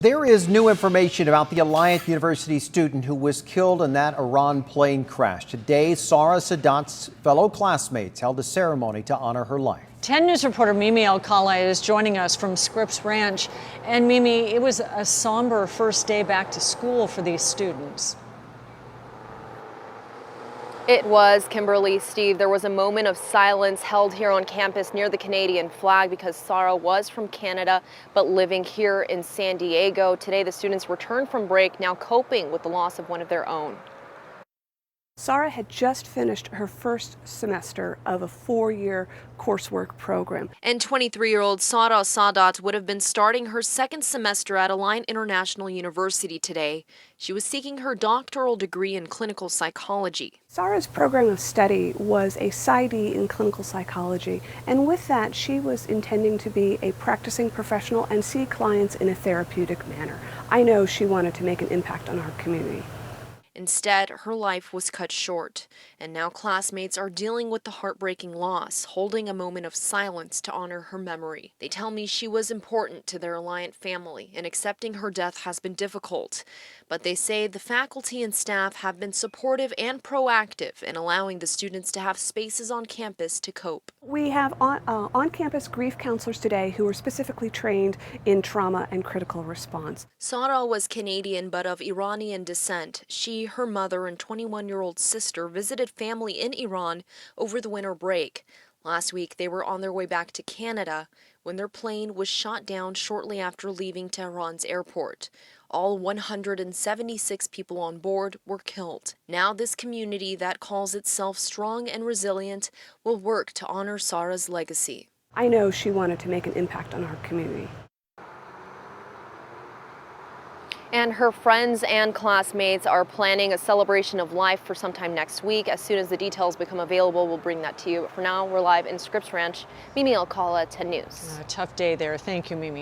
There is new information about the Alliant University student who was killed in that Iran plane crash. Today, Sarah Sadat's fellow classmates held a ceremony to honor her life. 10 News reporter Mimi Alcala is joining us from Scripps Ranch. And Mimi, it was a somber first day back to school for these students. It was, Kimberly, Steve. There was a moment of silence held here on campus near the Canadian flag because Sarah was from Canada but living here in San Diego. Today, the students returned from break, now coping with the loss of one of their own. Sarah had just finished her first semester of a 4-year coursework program. And 23-year-old Sarah Sadat would have been starting her second semester at Alliant International University today. She was seeking her doctoral degree in clinical psychology. Sarah's program of study was a PsyD in clinical psychology, and with that she was intending to be a practicing professional and see clients in a therapeutic manner. I know she wanted to make an impact on our community. Instead, her life was cut short, and now classmates are dealing with the heartbreaking loss, holding a moment of silence to honor her memory. They tell me she was important to their Alliant family, and accepting her death has been difficult. But they say the faculty and staff have been supportive and proactive in allowing the students to have spaces on campus to cope. We have on-campus grief counselors today who are specifically trained in trauma and critical response. Sarah was Canadian but of Iranian descent. She, her mother, and 21-year-old sister visited family in Iran over the winter break. Last week, they were on their way back to Canada when their plane was shot down shortly after leaving Tehran's airport. All 176 people on board were killed. Now this community that calls itself strong and resilient will work to honor Sarah's legacy. I know she wanted to make an impact on our community. And her friends and classmates are planning a celebration of life for sometime next week. As soon as the details become available, we'll bring that to you. But for now, we're live in Scripps Ranch. Mimi Alcala, 10 News. A tough day there. Thank you, Mimi.